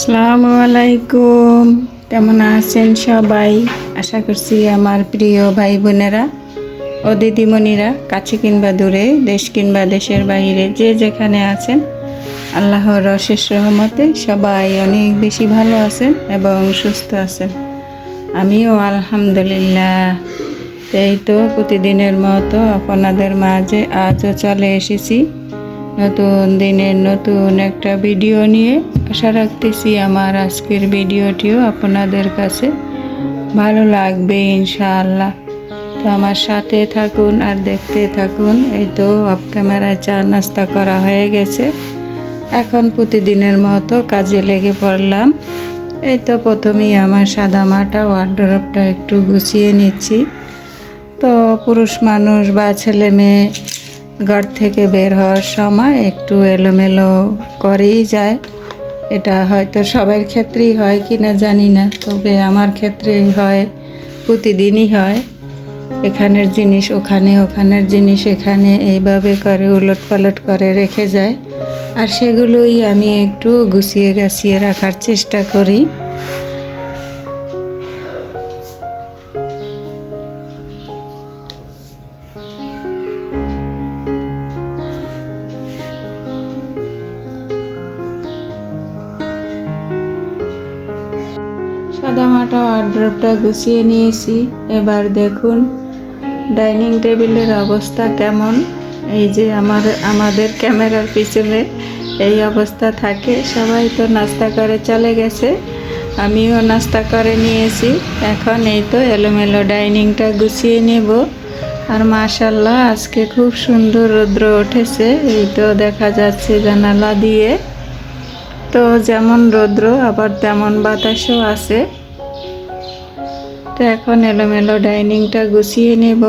আসসালামু আলাইকুম। কেমন আছেন সবাই? আশা করছি আমার প্রিয় ভাই বোনেরা ও দিদিমণিরা কাছে কিংবা দূরে, দেশ কিংবা দেশের বাইরে যে যেখানে আছেন, আল্লাহর অশেষ রহমতে সবাই অনেক বেশি ভালো আছেন এবং সুস্থ আছেন। আমিও আলহামদুলিল্লাহ। এই তো প্রতিদিনের মতো আপনাদের মাঝে আজও চলে এসেছি নতুন দিনের নতুন একটা ভিডিও নিয়ে। আশা রাখতেছি আমার আজকের ভিডিওটিও আপনাদের কাছে ভালো লাগবে ইনশাআল্লাহ। তো আমার সাথে থাকুন আর দেখতে থাকুন। এই তো অফ ক্যামেরায় চা নাস্তা করা হয়ে গেছে, এখন প্রতিদিনের মতো কাজে লেগে পড়লাম। এই তো প্রথমেই আমার সাদামাটা ওয়ার্ডরোবটা একটু গুছিয়ে নিচ্ছি। তো পুরুষ মানুষ বা ছেলে মেয়ে ঘর থেকে বের হওয়ার সময় একটু এলোমেলো করেই যায়। এটা হয়তো সবার ক্ষেত্রেই হয় কি না জানি না, তবে আমার ক্ষেত্রেই হয়, প্রতিদিনই হয়। এখানের জিনিস ওখানে, ওখানের জিনিস এখানে, এইভাবে করে উলট পালট করে রেখে যায়। আর সেগুলোই আমি একটু গুছিয়ে গাছিয়ে রাখার চেষ্টা করি। সাদামাটা ওয়ার্ড্রোবটা গুছিয়ে নিয়েছি। এবার দেখুন ডাইনিং টেবিলের অবস্থা কেমন। এই যে আমাদের ক্যামেরার পিছনে এই অবস্থা থাকে। সবাই তো নাস্তা করে চলে গেছে, আমিও নাস্তা করে নিয়েছি। এখন এই তো এলোমেলো ডাইনিংটা গুছিয়ে নেব। আর মাশাআল্লাহ আজকে খুব সুন্দর রৌদ্র উঠেছে, এই তো দেখা যাচ্ছে জানালা দিয়ে। তো যেমন রৌদ্র আবার তেমন বাতাসও আছে। তো এখন এলোমেলো ডাইনিংটা গুছিয়ে নেব।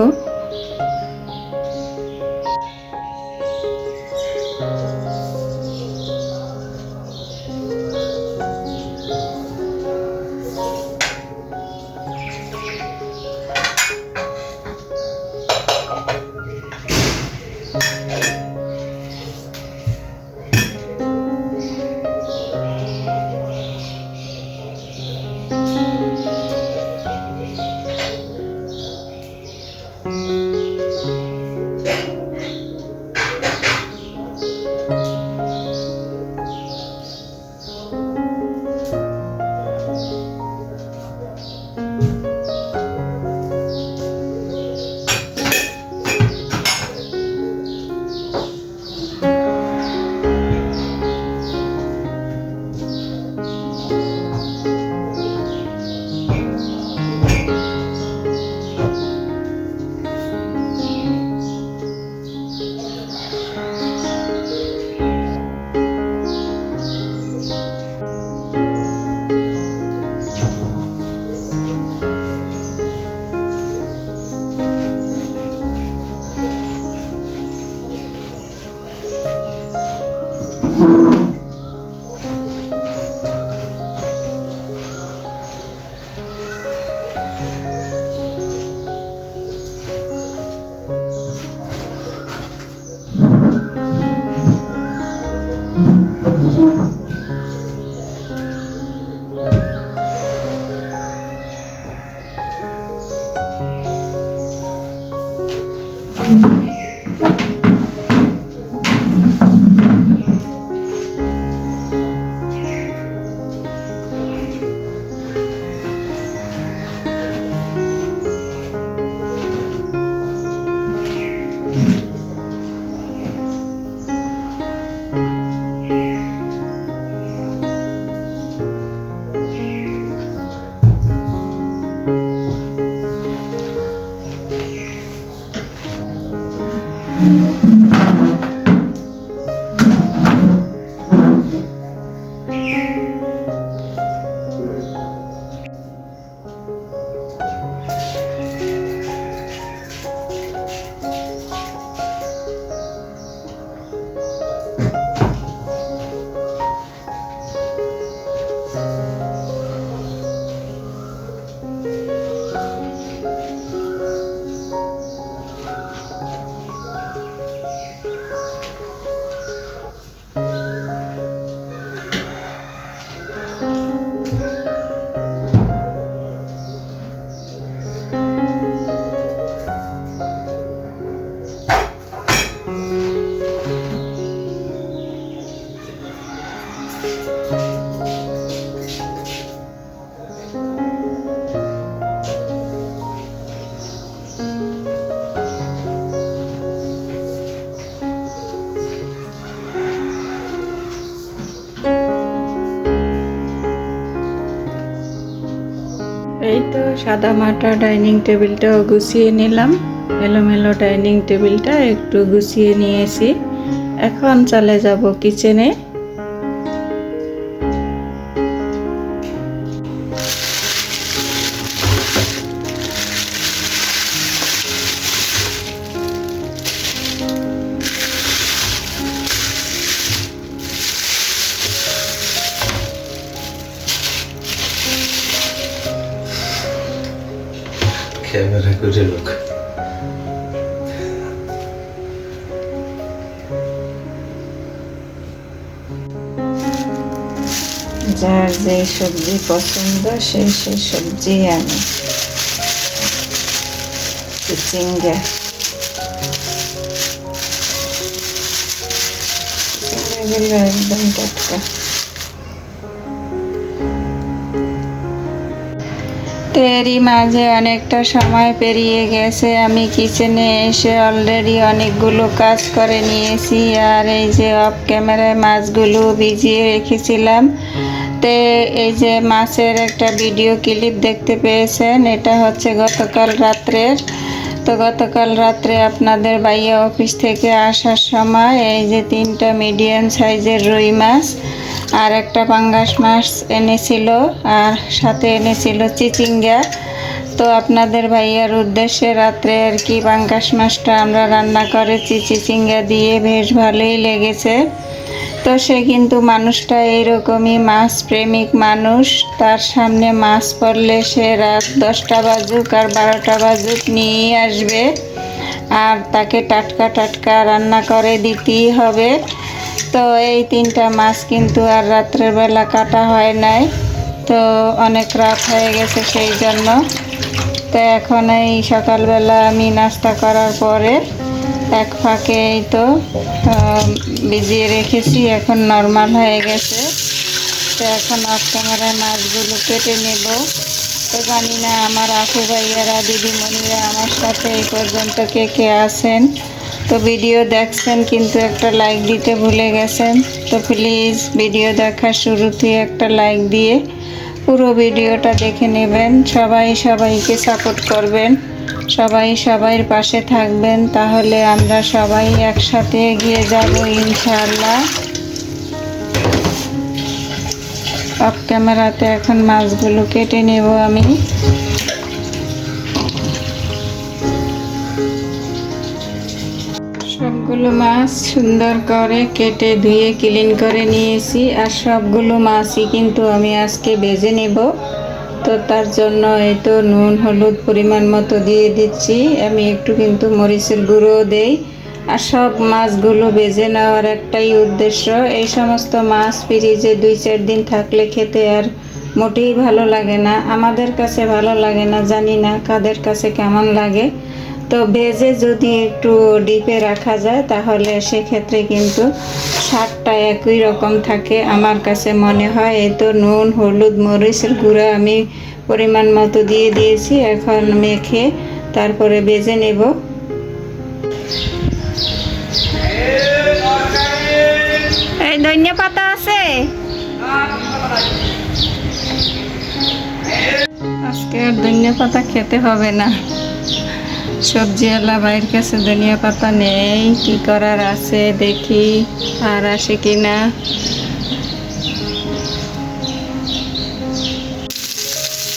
সাদা মাটা ডাইনিং টেবিলটাও গুছিয়ে নিলাম। এলোমেলো ডাইনিং টেবিলটা একটু গুছিয়ে নিয়েছি। এখন চলে যাব কিচেনে। ক্যামেরা করে লোক যার যে সবজি পছন্দ সেই সবজি আনি। চিচিঙ্গা এগুলো একদম টাটকা। তো এরই মাঝে অনেকটা সময় পেরিয়ে গেছে, আমি কিচেনে এসে অলরেডি অনেকগুলো কাজ করে নিয়েছি। আর এই যে অফ ক্যামেরায় মাছগুলো ভিজিয়ে রেখেছিলাম। তো এই যে মাছের একটা ভিডিও ক্লিপ দেখতে পেয়েছেন, এটা হচ্ছে গতকাল রাত্রের। তো গতকাল রাত্রে আপনাদের ভাইয়া অফিস থেকে আসার সময় এই যে 3টা মিডিয়াম সাইজের রুই মাছ আর একটা পাঙ্গাস মাছ এনেছিল, আর সাথে এনেছিল চিচিঙ্গা। তো আপনাদের ভাইয়ার উদ্দেশ্যে রাত্রে আর কি পাঙ্গাস মাছটা আমরা রান্না করেছি চিচিঙ্গা দিয়ে, বেশ ভালোই লেগেছে। তো সে কিন্তু মানুষটা এইরকমই মাছ প্রেমিক মানুষ। তার সামনে মাছ পড়লে সে রাত 10টা বাজুক আর 12টা বাজুক নিয়েই আসবে, আর তাকে টাটকা টাটকা রান্না করে দিতেই হবে। তো এই 3টা মাছ কিন্তু আর রাত্রের বেলা কাটা হয় নাই, তো অনেক রাত হয়ে গেছে সেই জন্য। তো এখন এই সকালবেলা আমি নাস্তা করার পরে এক ফাঁকে এই তো ভিজিয়ে রেখেছি, এখন নরমাল হয়ে গেছে। তো এখন অফ ক্যামেরায় মাছগুলো কেটে নেব। তো জানি না আমার আপু ভাইয়ারা দিদিমণিরা আমার সাথে এই পর্যন্ত কে কে আছেন। তো ভিডিও দেখছেন কিন্তু একটা লাইক দিতে ভুলে গেছেন। তো প্লিজ ভিডিও দেখার শুরুতে একটা লাইক দিয়ে পুরো ভিডিওটা দেখে নেবেন। সবাই সবাইকে সাপোর্ট করবেন, সবাই সবার পাশে থাকবেন, তাহলে আমরা সবাই একসাথে এগিয়ে যাব ইনশাআল্লাহ। অফ ক্যামেরাতে এখন মাছগুলো কেটে নেব আমি। সবগুলো মাছ সুন্দর করে কেটে ধুয়ে ক্লিন করে নিয়েছি, আর সবগুলো মাছই কিন্তু আমি আজকে ভেজে নেব। তো তার জন্য এই তো নুন হলুদ পরিমাণ মতো দিয়ে দিচ্ছি, আমি একটু কিন্তু মরিচের গুঁড়োও দেই। আর সব মাছগুলো ভেজে নেওয়ার একটাই উদ্দেশ্য, এই সমস্ত মাছ ফ্রিজে 2-4 দিন থাকলে খেতে আর মোটেই ভালো লাগে না। আমাদের কাছে ভালো লাগে না, জানি না কাদের কাছে কেমন লাগে। তো ভেজে যদি একটু ডিপে রাখা যায় তাহলে সেক্ষেত্রে কিন্তু স্বাদটা একই রকম থাকে আমার কাছে মনে হয়। এই তো নুন হলুদ মরিচের গুঁড়া আমি পরিমাণ মতো দিয়ে দিয়েছি, এখন মেখে তারপরে ভেজে নেব। এই ধনিয়া পাতা আছে, আজকে আর ধনিয়া পাতা খেতে হবে না। সবজিওয়ালা ভাইয়ের কাছে ধনিয়া পাতা নেই, কি করার আছে দেখি আর আসে কিনা।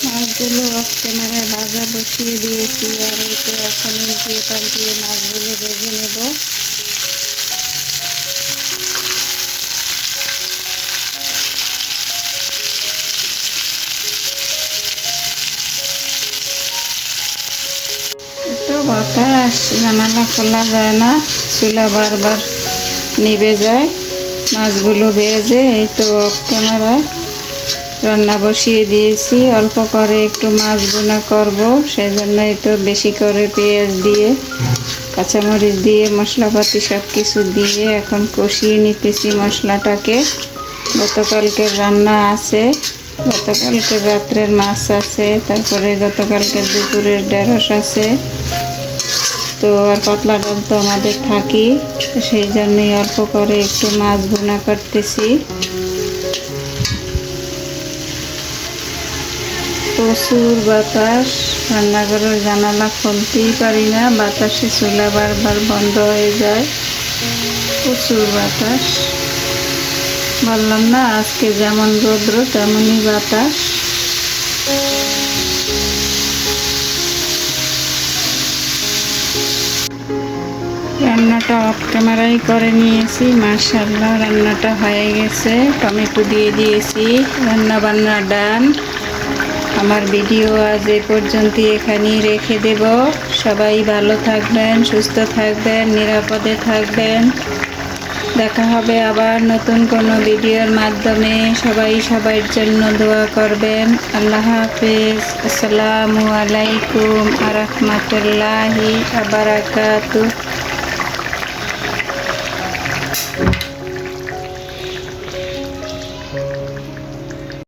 মাছগুলো অফ ক্যামেরায় ভাজা বসিয়ে দিয়েছি, আর এই তো এখন উল্টিয়ে পাল্টিয়ে মাছগুলো ভেজে নেব। তো বাতাস, জানালা খোলা যায় না, চুলা বারবার নিভে যায়। মাছগুলো ভেজে এই তো অফ ক্যামেরায় রান্না বসিয়ে দিয়েছি। অল্প করে একটু মাছ বোনা করব, সেজন্যই তো বেশি করে পেঁয়াজ দিয়ে কাঁচামরিচ দিয়ে মশলাপাতি সব কিছু দিয়ে এখন কষিয়ে নিতেছি মশলাটাকে। গতকালকের রান্না আছে, গতকালকের রাত্রের মাছ আছে, তারপরে গতকালকের দুপুরের ঢেঁড়স আছে। তো আর পাতলা ডাল তো আমাদের থাকি, সেই জন্যই অল্প করে একটু মাছ বোনা করতেছি। প্রচুর বাতাস, রান্নাঘরের জানালা খুলতেই পারি না, বাতাসে চুলা বারবার বন্ধ হয়ে যায়। প্রচুর বাতাস, বললাম না আজকে যেমন রৌদ্র তেমনই বাতাস। রান্নাটা অফ ক্যামেরাই করে নিয়েছি, মাশাআল্লাহ রান্নাটা হয়ে গেছে। টমেটো দিয়ে দিয়েছি, রান্না বান্না ডান। আমার ভিডিও আজ এই পর্যন্তই এখানেই রেখে দেব। সবাই ভালো থাকবেন, সুস্থ থাকবেন, নিরাপদে থাকবেন। দেখা হবে আবার নতুন কোনো ভিডিওর মাধ্যমে। সবাই সবার জন্য দোয়া করবেন। আল্লাহ হাফেজ। আসসালামু আলাইকুম ওয়া রাহমাতুল্লাহি ওয়া বারাকাতুহু।